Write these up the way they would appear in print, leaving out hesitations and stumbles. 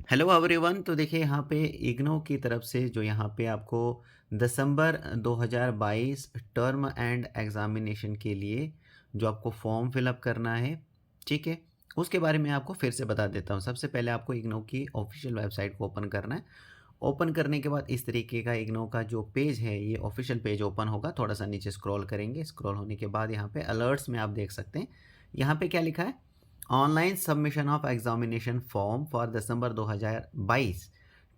Hello everyone. तो देखिए यहाँ पे इग्नो की तरफ से जो यहाँ पे आपको दिसंबर 2022 टर्म एंड एग्ज़ामिनेशन के लिए जो आपको फॉर्म फिलअप करना है, ठीक है, उसके बारे में आपको फिर से बता देता हूँ। सबसे पहले आपको इग्नो की ऑफिशियल वेबसाइट को ओपन करना है। ओपन करने के बाद इस तरीके का इग्नो का जो पेज है, ये ऑफिशियल पेज ओपन होगा। थोड़ा सा नीचे स्क्रॉल करेंगे, स्क्रॉल होने के बाद यहाँ पे अलर्ट्स में आप देख सकते हैं, यहाँ पे क्या लिखा है, online submission of examination form for December 2022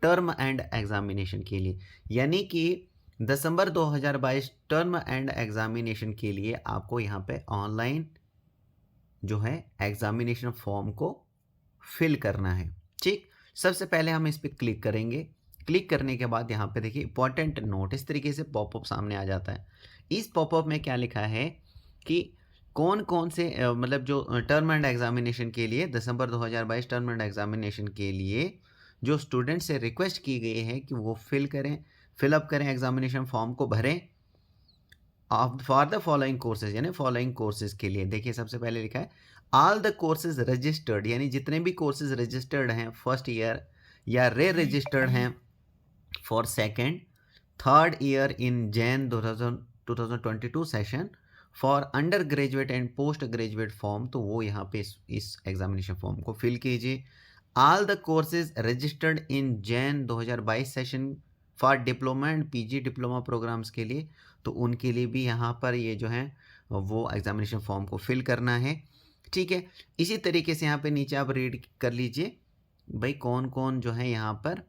term end examination के लिए। यानी कि दिसंबर 2022 टर्म एंड एग्जामिनेशन के लिए आपको यहाँ पे ऑनलाइन जो है एग्जामिनेशन फॉर्म को फिल करना है। ठीक, सबसे पहले हम इस पर क्लिक करेंगे। क्लिक करने के बाद यहाँ पे देखिए इंपॉर्टेंट नोट, इस तरीके से पॉपअप सामने आ जाता है। इस पॉपअप में क्या लिखा है कि कौन कौन से मतलब जो टर्म एंड एग्जामिनेशन के लिए दिसंबर 2022 टर्म एंड एग्जामिनेशन के लिए जो स्टूडेंट से रिक्वेस्ट की गई है कि वो फिलअप करें, एग्जामिनेशन फॉर्म को भरें फॉर द फॉलोइंग कोर्सेज, यानी फॉलोइंग कोर्सेज के लिए। देखिए सबसे पहले लिखा है ऑल द कोर्सेज रजिस्टर्ड, यानी जितने भी कोर्सेज रजिस्टर्ड हैं फर्स्ट ईयर या रे रजिस्टर्ड हैं for second third year in Jan 2022 session for undergraduate and postgraduate form, तो वो यहाँ पे इस एग्जामिनेशन फॉर्म को फिल कीजिए। All the courses registered in Jan 2022 session for diploma and PG diploma programmes के लिए, तो उनके लिए भी यहाँ पर ये जो है वो एग्जामिनेशन फॉर्म को फिल करना है। ठीक है, इसी तरीके से यहाँ पे नीचे आप रीड कर लीजिए भाई कौन कौन जो है यहाँ पर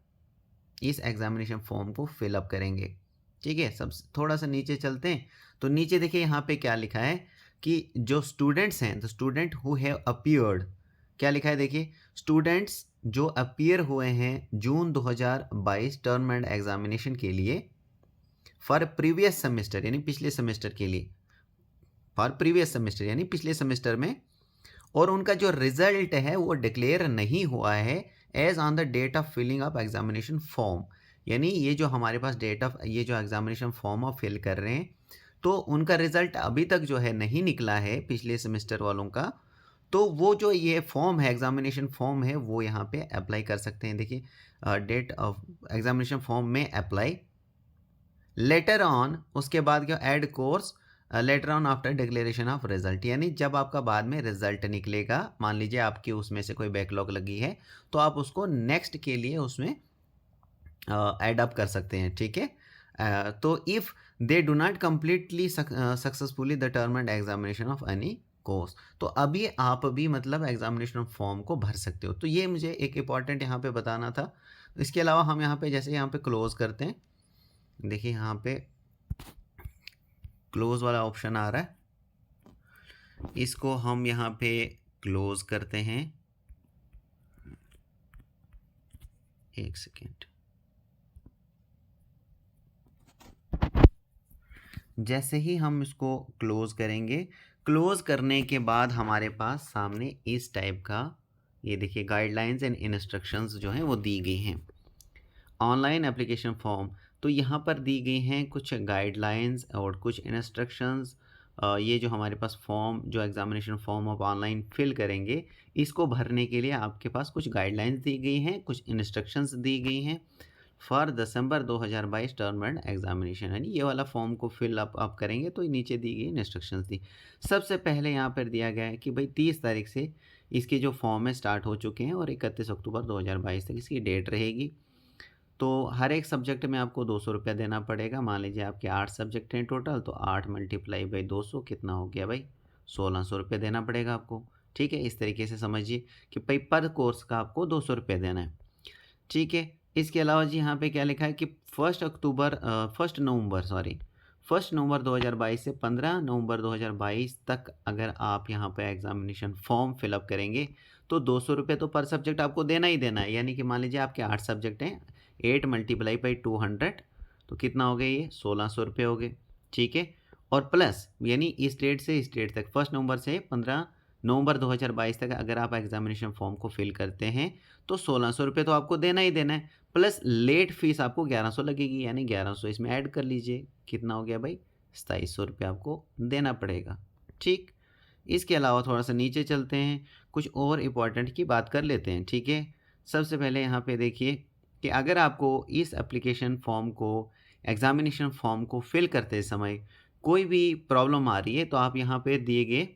इस एग्जामिनेशन फॉर्म को फिलअप करेंगे। ठीक है, सब थोड़ा सा नीचे चलते हैं। तो नीचे देखिए यहाँ पे क्या लिखा है कि जो स्टूडेंट्स हैं, the student who have appeared, क्या लिखा है देखिए, स्टूडेंट्स जो अपीयर हुए हैं जून 2022 टर्म एंड एग्जामिनेशन के लिए फॉर प्रीवियस सेमेस्टर, यानी पिछले सेमेस्टर के लिए, फॉर प्रीवियस सेमेस्टर यानी पिछले सेमेस्टर में, और उनका जो रिजल्ट है वो डिक्लेयर नहीं हुआ है as on the date of filing of examination form, यानी ये जो हमारे पास डेट ऑफ ये जो एग्जामिनेशन फॉर्म आप फिल कर रहे हैं तो उनका रिजल्ट अभी तक जो है नहीं निकला है पिछले सेमेस्टर वालों का, तो वो जो ये फॉर्म है एग्जामिनेशन फॉर्म है वो यहाँ पे अप्लाई कर सकते हैं। देखिए डेट ऑफ एग्जामिनेशन फॉर्म में अप्लाई लेटर ऑन, उसके बाद क्या, add course later on after declaration of result, यानी जब आपका बाद में रिजल्ट निकलेगा, मान लीजिए आपकी उसमें से कोई बैकलॉग लगी है तो आप उसको नेक्स्ट के लिए उसमें ऐड अप कर सकते हैं। ठीक है, तो if they do not completely successfully the term end examination of any course, तो अभी आप भी मतलब एग्जामिनेशन फॉर्म को भर सकते हो। तो ये मुझे एक इम्पॉर्टेंट यहाँ पे बताना था। इसके अलावा हम यहाँ पे जैसे यहाँ पे क्लोज करते हैं, देखिए यहाँ पे क्लोज वाला ऑप्शन आ रहा है, इसको हम यहाँ पे क्लोज करते हैं। एक सेकेंड, जैसे ही हम इसको क्लोज करेंगे, क्लोज करने के बाद हमारे पास सामने इस टाइप का ये देखिए गाइडलाइंस एंड इंस्ट्रक्शंस जो हैं वो दी गई हैं। ऑनलाइन एप्लीकेशन फॉर्म, तो यहाँ पर दी गई हैं कुछ गाइडलाइंस और कुछ इंस्ट्रक्शंस। ये जो हमारे पास फॉर्म जो एग्जामिनेशन फॉर्म आप ऑनलाइन फिल करेंगे, इसको भरने के लिए आपके पास कुछ गाइडलाइंस दी गई हैं, कुछ इंस्ट्रक्शंस दी गई हैं for December 2022 term end examination, यानी ये वाला फॉर्म को फिल आप करेंगे तो नीचे दी गई इंस्ट्रक्शंस दी। सबसे पहले यहाँ पर दिया गया है कि भाई 30 तारीख से इसके जो फॉर्म है स्टार्ट हो चुके हैं और 31 अक्टूबर 2022 तक इसकी डेट रहेगी। तो हर एक सब्जेक्ट में आपको 200 रुपया देना पड़ेगा। मान लीजिए आपके 8 सब्जेक्ट हैं टोटल, तो 8 मल्टीप्लाई बाई 200 कितना हो गया भाई, 1600 रुपये देना पड़ेगा आपको। ठीक है, इस तरीके से समझिए कि भाई पर कोर्स का आपको 200 रुपये देना है। ठीक है, इसके अलावा जी यहाँ पे क्या लिखा है कि फर्स्ट नवंबर 2022 से 15 नवंबर 2022 तक अगर आप यहाँ पे एग्जामिनेशन फॉर्म फिलअप करेंगे तो 200 रुपये तो पर सब्जेक्ट आपको देना ही देना है। यानी कि मान लीजिए आपके 8 सब्जेक्ट हैं, 8 मल्टीप्लाई बाई 200, तो कितना हो गया, ये 1600 रुपये हो गए। ठीक है, और प्लस यानी इस डेट से इस डेट तक, 1 नवंबर से 15 नवंबर 2022 तक अगर आप एग्जामिनेशन फॉर्म को फिल करते हैं तो 1600 रुपये तो आपको देना ही देना है, प्लस लेट फीस आपको 1100 लगेगी, यानी 1100 इसमें ऐड कर लीजिए, कितना हो गया भाई, 2700 रुपये आपको देना पड़ेगा। ठीक, इसके अलावा थोड़ा सा नीचे चलते हैं, कुछ और इम्पॉर्टेंट की बात कर लेते हैं। ठीक है, सबसे पहले यहाँ पे देखिए कि अगर आपको इस एप्लीकेशन फॉर्म को, एग्ज़ामिनेशन फॉर्म को फिल करते समय कोई भी प्रॉब्लम आ रही है, तो आप यहाँ पे दिए गए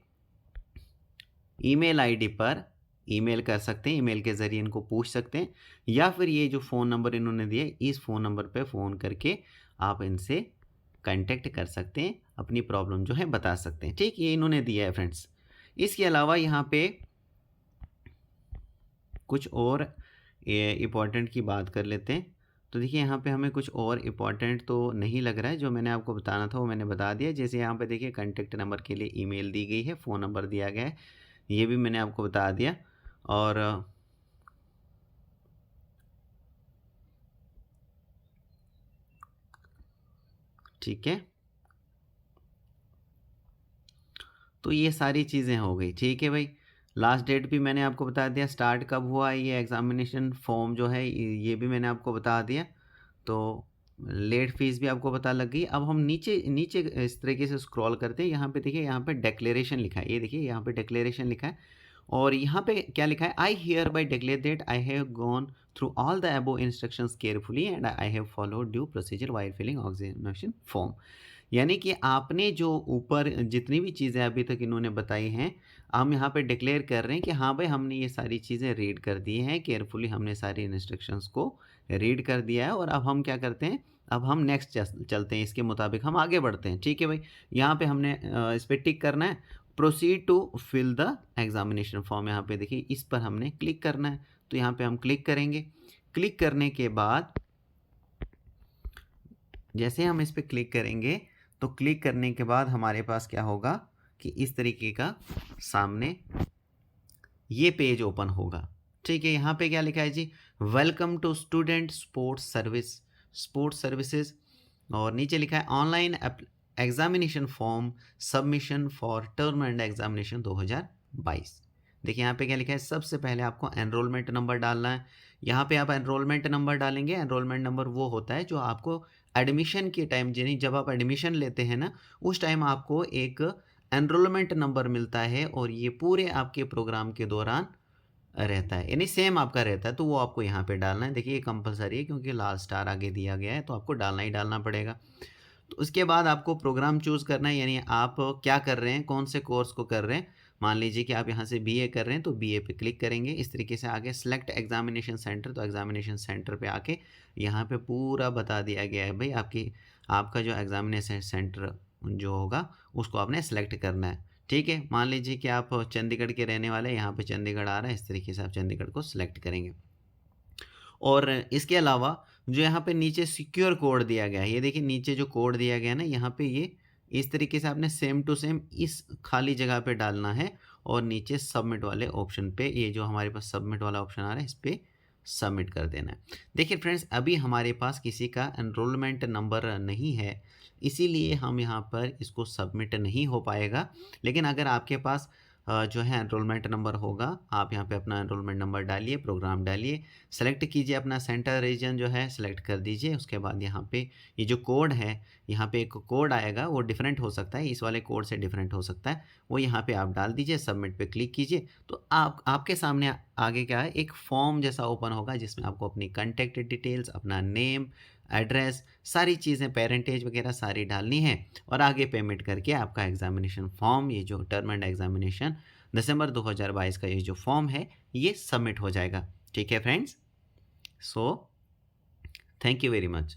ईमेल आईडी पर ईमेल कर सकते हैं, ईमेल के ज़रिए इनको पूछ सकते हैं, या फिर ये जो फ़ोन नंबर इन्होंने दिया इस फ़ोन नंबर पे फ़ोन करके आप इनसे कांटेक्ट कर सकते हैं, अपनी प्रॉब्लम जो है बता सकते हैं। ठीक, ये इन्होंने दिया है फ्रेंड्स। इसके अलावा यहाँ पे कुछ और इम्पॉर्टेंट की बात कर लेते हैं। तो देखिए यहाँ पे हमें कुछ और इम्पॉर्टेंट तो नहीं लग रहा है, जो मैंने आपको बताना था वो मैंने बता दिया। जैसे यहाँ पे देखिए कॉन्टैक्ट नंबर के लिए ईमेल दी गई है, फ़ोन नंबर दिया गया है, ये भी मैंने आपको बता दिया। और ठीक है, तो ये सारी चीज़ें हो गई। ठीक है भाई, लास्ट डेट भी मैंने आपको बता दिया, स्टार्ट कब हुआ, ये एग्ज़ामिनेशन फॉर्म जो है ये भी मैंने आपको बता दिया। तो लेट फीस भी आपको पता लग गई। अब हम नीचे नीचे इस तरीके से स्क्रॉल करते हैं। यहाँ पे देखिए, यहाँ पे डिक्लेरेशन लिखा है, ये देखिए यहाँ पे डिक्लेरेशन लिखा है, और यहाँ पे क्या लिखा है, I hereby declare that I have gone through all the above instructions carefully and I have followed due procedure while filling examination form. यानी कि आपने जो ऊपर जितनी भी चीज़ें अभी तक इन्होंने बताई हैं, हम यहाँ पे डिक्लेयर कर रहे हैं कि हाँ भाई, हमने ये सारी चीज़ें रीड कर दी हैं, केयरफुली हमने सारी इंस्ट्रक्शंस को रीड कर दिया है, और अब हम क्या करते हैं, अब हम नेक्स्ट चलते हैं, इसके मुताबिक हम आगे बढ़ते हैं। ठीक है भाई, यहाँ पे हमने इस पर टिक करना है, proceed to fill the examination form. यहाँ पे देखिए इस पर हमने क्लिक करना है, तो यहाँ पे हम क्लिक करेंगे। क्लिक करने के बाद जैसे हम इस पर क्लिक करेंगे, तो क्लिक करने के बाद हमारे पास क्या होगा कि इस तरीके का सामने ये पेज ओपन होगा। ठीक है, यहाँ पे क्या लिखा है जी, welcome to student sports services, और नीचे लिखा है online examination form submission for term end examination 2022। देखिए यहाँ पे क्या लिखा है, सबसे पहले आपको एनरोलमेंट नंबर डालना है। यहाँ पे आप एनरोलमेंट नंबर डालेंगे। एनरोलमेंट नंबर वो होता है जो आपको एडमिशन के टाइम, यानी जब आप एडमिशन लेते हैं ना, उस टाइम आपको एक एनरोलमेंट नंबर मिलता है, और ये पूरे आपके प्रोग्राम के दौरान रहता है, यानी सेम आपका रहता है, तो वो आपको यहाँ पे डालना है। देखिए ये कंपलसरी है, क्योंकि लाल स्टार आगे दिया गया है, तो आपको डालना ही डालना पड़ेगा। तो उसके बाद आपको प्रोग्राम चूज़ करना है, यानी आप क्या कर रहे हैं, कौन से कोर्स को कर रहे हैं। मान लीजिए कि आप यहाँ से बीए कर रहे हैं, तो बीए पे क्लिक करेंगे। इस तरीके से आगे सेलेक्ट एग्जामिनेशन सेंटर, तो एग्जामिनेशन सेंटर पे आके यहाँ पे पूरा बता दिया गया है भाई, आपका जो एग्जामिनेशन सेंटर जो होगा उसको आपने सेलेक्ट करना है। ठीक है, मान लीजिए कि आप चंडीगढ़ के रहने वाले हैं, यहाँ पे चंडीगढ़ आ रहा है, इस तरीके से आप चंडीगढ़ को सिलेक्ट करेंगे। और इसके अलावा जो यहाँ पे नीचे सिक्योर कोड दिया गया है, ये देखिए नीचे जो कोड दिया गया है ना, यहाँ पे ये इस तरीके से आपने सेम टू सेम इस खाली जगह पे डालना है, और नीचे सबमिट वाले ऑप्शन पे, ये जो हमारे पास सबमिट वाला ऑप्शन आ रहा है, इस पर सबमिट कर देना है। देखिए फ्रेंड्स, अभी हमारे पास किसी का एनरोलमेंट नंबर नहीं है, इसीलिए हम यहाँ पर इसको सबमिट नहीं हो पाएगा। लेकिन अगर आपके पास जो है एनरोलमेंट नंबर होगा, आप यहाँ पे अपना एनरोलमेंट नंबर डालिए, प्रोग्राम डालिए, सेलेक्ट कीजिए अपना सेंटर रीजन जो है सेलेक्ट कर दीजिए। उसके बाद यहाँ पे ये जो कोड है, यहाँ पे एक कोड आएगा, वो डिफरेंट हो सकता है, इस वाले कोड से डिफरेंट हो सकता है, वो यहाँ पे आप डाल दीजिए, सबमिट पे क्लिक कीजिए। तो आपके सामने आगे क्या है, एक फॉर्म जैसा ओपन होगा, जिसमें आपको अपनी कॉन्टैक्ट डिटेल्स, अपना नेम, एड्रेस, सारी चीज़ें, पेरेंटेज वगैरह सारी डालनी है, और आगे पेमेंट करके आपका एग्जामिनेशन फॉर्म, ये जो टर्म एंड एग्जामिनेशन दिसंबर 2022 का ये जो फॉर्म है, ये सबमिट हो जाएगा। ठीक है friends, so thank you very much.